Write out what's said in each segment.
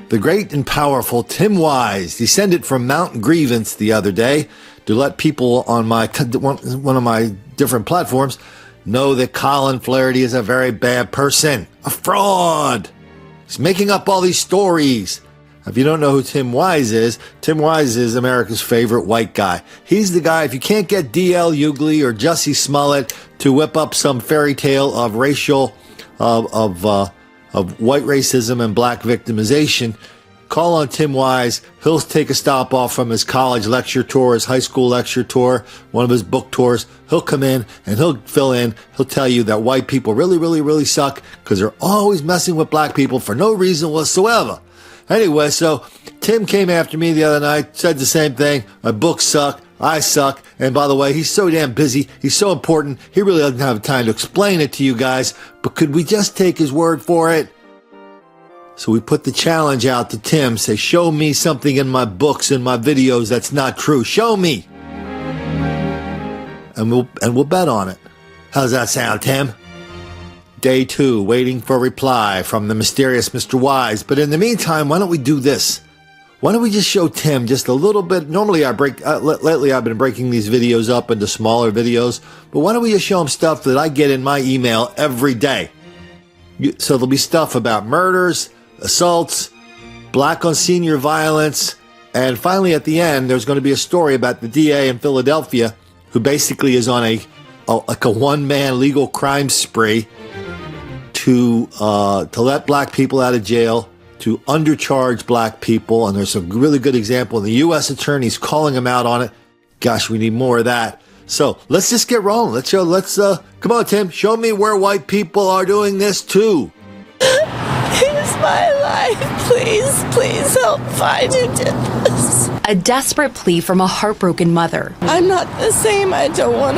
The great and powerful Tim Wise descended from Mount Grievance the other day to let people on one of my different platforms know that Colin Flaherty is a very bad person, a fraud. He's making up all these stories. If you don't know who Tim Wise is America's favorite white guy. He's the guy, if you can't get D.L. Hughley or Jussie Smollett to whip up some fairy tale of of white racism and black victimization, call on Tim Wise. He'll take a stop off from his college lecture tour, his high school lecture tour, one of his book tours. He'll come in and he'll fill in. He'll tell you that white people really, really, really suck because they're always messing with black people for no reason whatsoever. Anyway, so Tim came after me the other night, said the same thing. My books suck. I suck. And by the way, he's so damn busy. He's so important. He really doesn't have time to explain it to you guys. But could we just take his word for it? So we put the challenge out to Tim. Say, show me something in my books and my videos that's not true. Show me. And we'll bet on it. How's that sound, Tim? Day 2, waiting for a reply from the mysterious Mr. Wise. But in the meantime, why don't we do this? Why don't we just show Tim just a little bit? Normally lately I've been breaking these videos up into smaller videos, but why don't we just show him stuff that I get in my email every day? So there'll be stuff about murders, assaults, black on senior violence, and finally at the end, there's going to be a story about the DA in Philadelphia who basically is on a one-man legal crime spree to let black people out of jail, to undercharge black people, and there's a really good example. The U.S. attorney's calling him out on it. Gosh, we need more of that. So let's just get rolling. Come on, Tim, show me where white people are doing this too. Here's my life. Please help find who did this. A desperate plea from a heartbroken mother. I'm not the same. I don't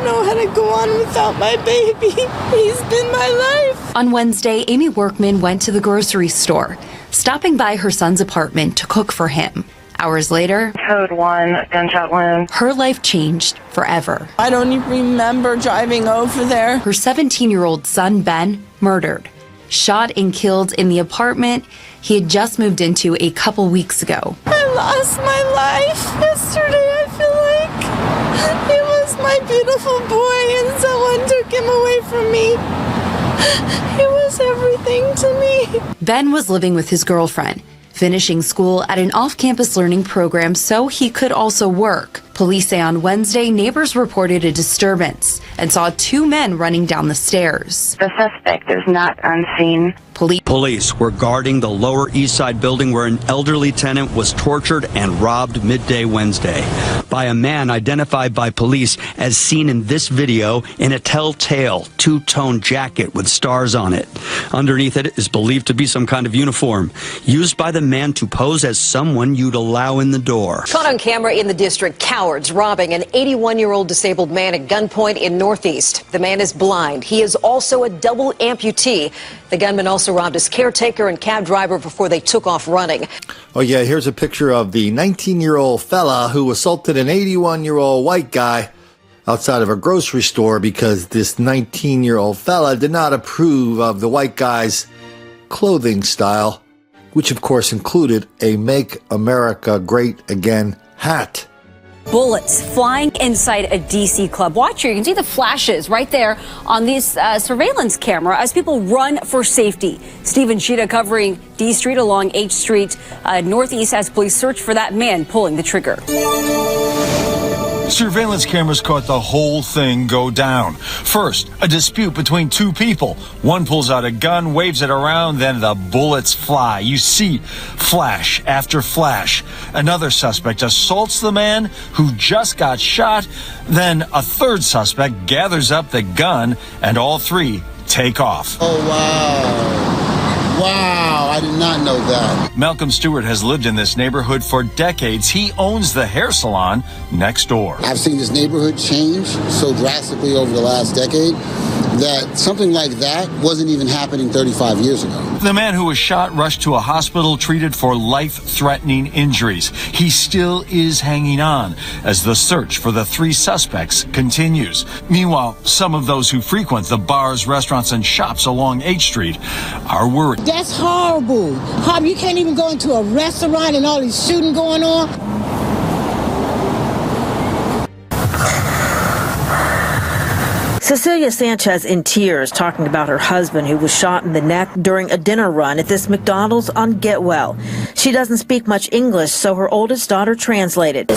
know how to go on without my baby. He's been my life. On Wednesday, Amy Workman went to the grocery store, stopping by her son's apartment to cook for him. Hours later, Code 1, gunshot wound. Her life changed forever. I don't even remember driving over there. Her 17-year-old son, Ben, murdered, shot and killed in the apartment he had just moved into a couple weeks ago. I lost my life yesterday, I feel like. He was my beautiful boy and someone took him away from me. He was everything to me. Ben was living with his girlfriend, finishing school at an off-campus learning program so he could also work. Police say on Wednesday, neighbors reported a disturbance and saw 2 men running down the stairs. The suspect is not unseen. Police were guarding the Lower East Side building where an elderly tenant was tortured and robbed midday Wednesday by a man identified by police as seen in this video in a telltale two-tone jacket with stars on it. Underneath it is believed to be some kind of uniform used by the man to pose as someone you'd allow in the door. Caught on camera in the district, cowards robbing an 81-year-old disabled man at gunpoint in Northeast. The man is blind. He is also a double amputee. The gunman also robbed his caretaker and cab driver before they took off running. Oh, yeah, here's a picture of the 19-year-old fella who assaulted an 81-year-old white guy outside of a grocery store because this 19-year-old fella did not approve of the white guy's clothing style, which, of course, included a Make America Great Again hat. Bullets flying inside a D.C. club. Watch here. You can see the flashes right there on this surveillance camera as people run for safety. Stephen Sheeta covering D Street along H Street Northeast as police search for that man pulling the trigger. Surveillance cameras caught the whole thing go down. First, a dispute between 2 people. One pulls out a gun, waves it around, then the bullets fly. You see flash after flash. Another suspect assaults the man who just got shot. Then a third suspect gathers up the gun, and all 3 take off. Oh, wow. Wow, I did not know that. Malcolm Stewart has lived in this neighborhood for decades. He owns the hair salon next door. I've seen this neighborhood change so drastically over the last decade. that something like that wasn't even happening 35 years ago. The man who was shot rushed to a hospital treated for life-threatening injuries. He still is hanging on as the search for the 3 suspects continues. Meanwhile, some of those who frequent the bars, restaurants, and shops along H Street are worried. That's horrible. You can't even go into a restaurant and all this shooting going on. Cecilia Sanchez in tears talking about her husband who was shot in the neck during a dinner run at this McDonald's on Get Well. She doesn't speak much English, so her oldest daughter translated. They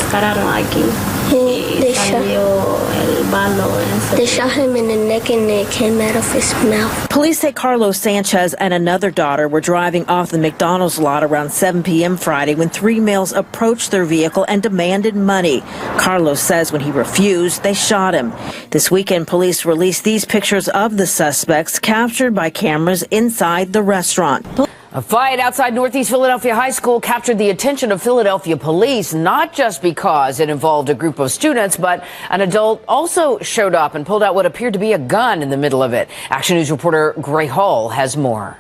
shot him in the neck and it came out of his mouth. Police say Carlos Sanchez and another daughter were driving off the McDonald's lot around 7 p.m. Friday when 3 males approached their vehicle and demanded money. Carlos says when he refused, they shot him. This weekend, police released these pictures of the suspects captured by cameras inside the restaurant. A fight outside Northeast Philadelphia High School captured the attention of Philadelphia police, not just because it involved a group of students, but an adult also showed up and pulled out what appeared to be a gun in the middle of it. Action News reporter Gray Hall has more.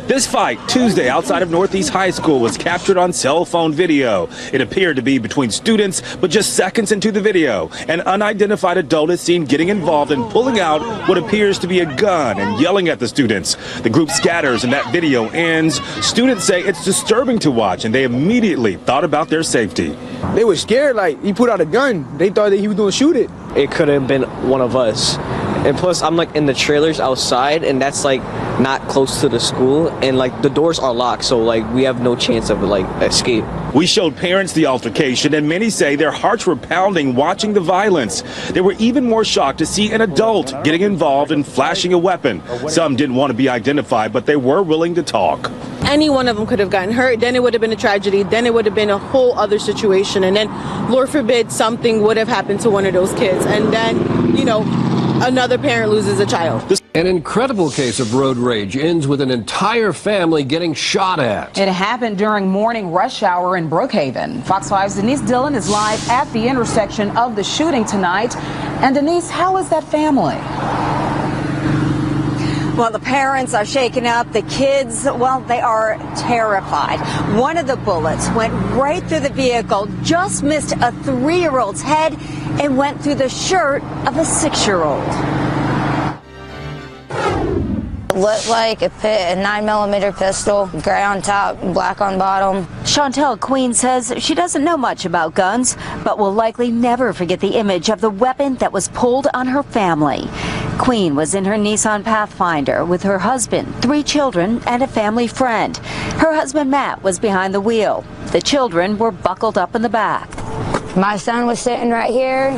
This fight Tuesday outside of Northeast High School was captured on cell phone video. It appeared to be between students, but just seconds into the video, an unidentified adult is seen getting involved and pulling out what appears to be a gun and yelling at the students. The group scatters and that video ends. Students say it's disturbing to watch and they immediately thought about their safety. They were scared, like he put out a gun. They thought that he was going to shoot it. It could have been one of us. And plus, I'm like in the trailers outside, and that's like not close to the school, and like the doors are locked, so like we have no chance of like escape. We showed parents the altercation, and many say their hearts were pounding watching the violence. They were even more shocked to see an adult getting involved and flashing a weapon. Some didn't want to be identified, but they were willing to talk. Any one of them could have gotten hurt. Then it would have been a tragedy. Then it would have been a whole other situation. And then, Lord forbid, something would have happened to one of those kids. And then, you know, another parent loses a child. An incredible case of road rage ends with an entire family getting shot at. It happened during morning rush hour in Brookhaven. Fox 5's Denise Dillon is live at the intersection of the shooting tonight. And Denise, how is that family? Well, the parents are shaken up. The kids, well, they are terrified. One of the bullets went right through the vehicle, just missed a 3-year-old's head, and went through the shirt of a 6-year-old. It looked like a 9mm pistol, gray on top, black on bottom. Chantel Queen says she doesn't know much about guns, but will likely never forget the image of the weapon that was pulled on her family. Queen was in her Nissan Pathfinder with her husband, 3 children, and a family friend. Her husband, Matt, was behind the wheel. The children were buckled up in the back. My son was sitting right here.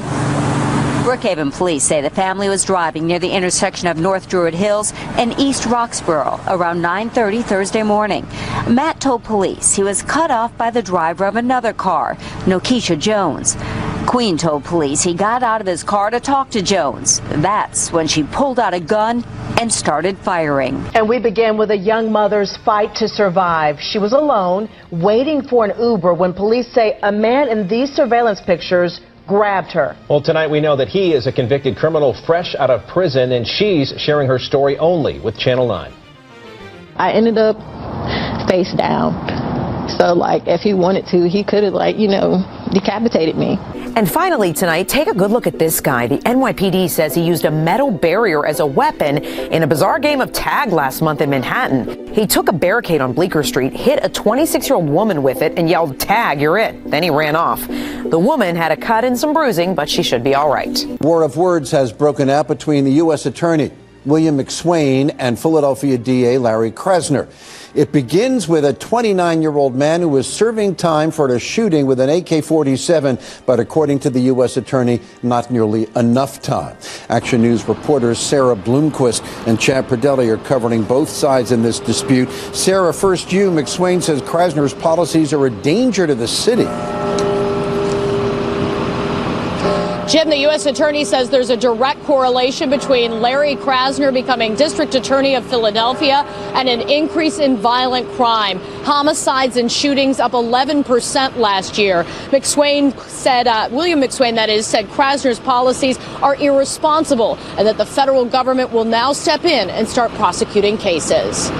Brookhaven police say the family was driving near the intersection of North Druid Hills and East Roxborough around 9:30 Thursday morning. Matt told police he was cut off by the driver of another car, Nokesha Jones. Queen told police he got out of his car to talk to Jones. That's when she pulled out a gun and started firing. And we began with a young mother's fight to survive. She was alone, waiting for an Uber when police say a man in these surveillance pictures grabbed her. Well, tonight we know that he is a convicted criminal fresh out of prison, and she's sharing her story only with Channel 9. I ended up face down. So, like, if he wanted to, he could have, like, you know, decapitated me. And finally tonight, take a good look at this guy. The NYPD says he used a metal barrier as a weapon in a bizarre game of tag last month in Manhattan. He took a barricade on Bleecker Street, hit a 26-year-old woman with it, and yelled, "Tag, you're it." Then he ran off. The woman had a cut and some bruising, but she should be all right. War of words has broken out between the U.S. Attorney William McSwain and Philadelphia DA Larry Krasner. It begins with a 29-year-old man who was serving time for a shooting with an AK-47, but according to the U.S. Attorney, not nearly enough time. Action News reporters Sarah Bloomquist and Chad Perdelli are covering both sides in this dispute. Sarah, first you. McSwain says Krasner's policies are a danger to the city. Jim, the U.S. Attorney says there's a direct correlation between Larry Krasner becoming District Attorney of Philadelphia and an increase in violent crime. Homicides and shootings up 11% last year. McSwain said, William McSwain, that is, said Krasner's policies are irresponsible and that the federal government will now step in and start prosecuting cases.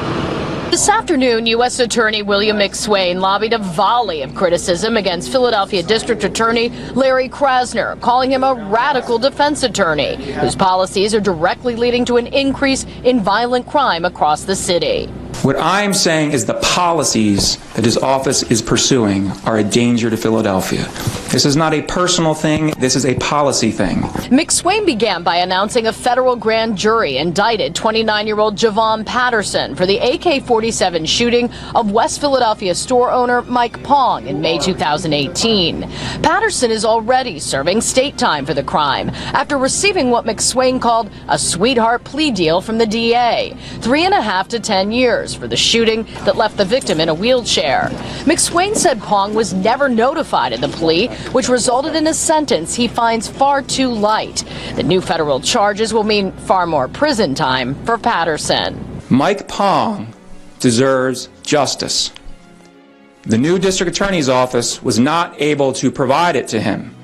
This afternoon, U.S. Attorney William McSwain lobbied a volley of criticism against Philadelphia District Attorney Larry Krasner, calling him a radical defense attorney whose policies are directly leading to an increase in violent crime across the city. What I'm saying is the policies that his office is pursuing are a danger to Philadelphia. This is not a personal thing. This is a policy thing. McSwain began by announcing a federal grand jury indicted 29-year-old Javon Patterson for the AK-47 shooting of West Philadelphia store owner Mike Pong in May 2018. Patterson is already serving state time for the crime after receiving what McSwain called a sweetheart plea deal from the DA, 3.5 to 10 years for the shooting that left the victim in a wheelchair. McSwain said Pong was never notified of the plea, which resulted in a sentence he finds far too light. The new federal charges will mean far more prison time for Patterson. Mike Pong deserves justice. The new district attorney's office was not able to provide it to him.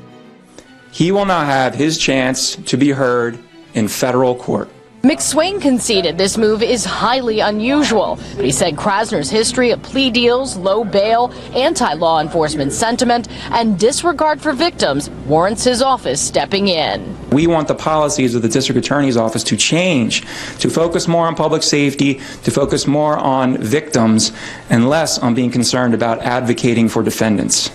He will now have his chance to be heard in federal court. McSwain conceded this move is highly unusual, but he said Krasner's history of plea deals, low bail, anti-law enforcement sentiment, and disregard for victims warrants his office stepping in. We want the policies of the district attorney's office to change, to focus more on public safety, to focus more on victims, and less on being concerned about advocating for defendants.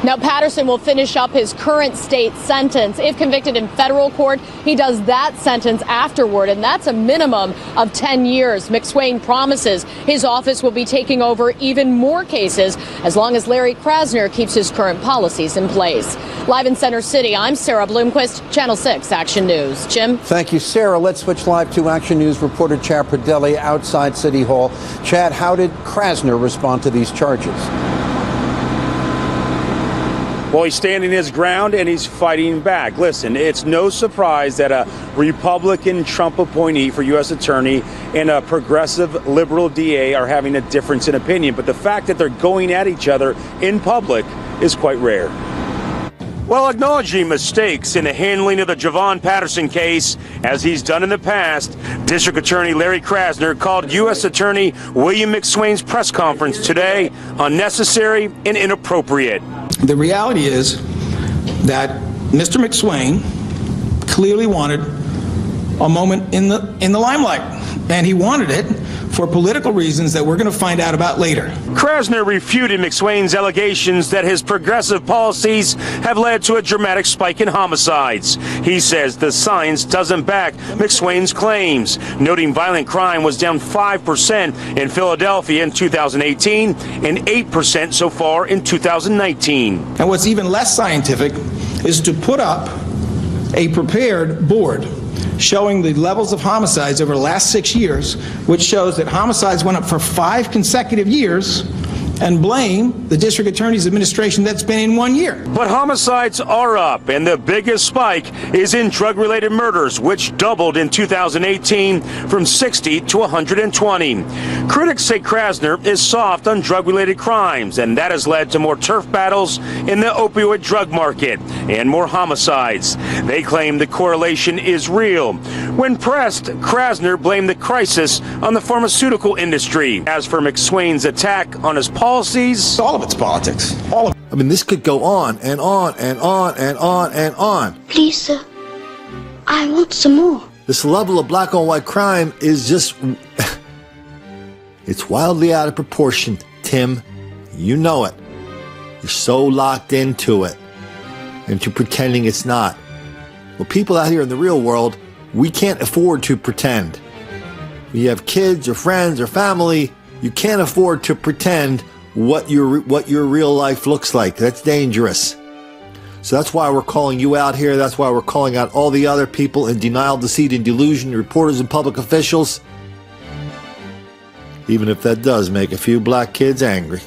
Now, Patterson will finish up his current state sentence. If convicted in federal court, he does that sentence afterward, and that's a minimum of 10 years. McSwain promises his office will be taking over even more cases as long as Larry Krasner keeps his current policies in place. Live in Center City, I'm Sarah Bloomquist, Channel 6 Action News. Jim? Thank you, Sarah. Let's switch live to Action News reporter Chad Pradelli outside City Hall. Chad, how did Krasner respond to these charges? Well, he's standing his ground and he's fighting back. Listen, it's no surprise that a Republican Trump appointee for U.S. Attorney and a progressive liberal DA are having a difference in opinion. But the fact that they're going at each other in public is quite rare. While acknowledging mistakes in the handling of the Javon Patterson case, as he's done in the past, District Attorney Larry Krasner called U.S. Attorney William McSwain's press conference today unnecessary and inappropriate. The reality is that Mr. McSwain clearly wanted a moment in the limelight, and he wanted it for political reasons that we're going to find out about later. Krasner refuted McSwain's allegations that his progressive policies have led to a dramatic spike in homicides. He says the science doesn't back McSwain's claims, noting violent crime was down 5% in Philadelphia in 2018 and 8% so far in 2019. And what's even less scientific is to put up a prepared board showing the levels of homicides over the last 6 years, which shows that homicides went up for 5 consecutive years, and blame the district attorney's administration that's been in 1 year. But homicides are up, and the biggest spike is in drug-related murders, which doubled in 2018 from 60 to 120. Critics say Krasner is soft on drug-related crimes, and that has led to more turf battles in the opioid drug market and more homicides. They claim the correlation is real. When pressed, Krasner blamed the crisis on the pharmaceutical industry. As for McSwain's attack on his policies, all of it's politics. All of it. I mean, this could go on and on and on and on and on. Please, sir, I want some more. This level of black on white crime is just, it's wildly out of proportion, Tim. You know it. You're so locked into it, into pretending it's not. Well, people out here in the real world, we can't afford to pretend. When you have kids or friends or family, you can't afford to pretend what your real life looks like. That's dangerous. So that's why we're calling you out here. That's why we're calling out all the other people in denial, deceit, and delusion, reporters and public officials, even if that does make a few black kids angry.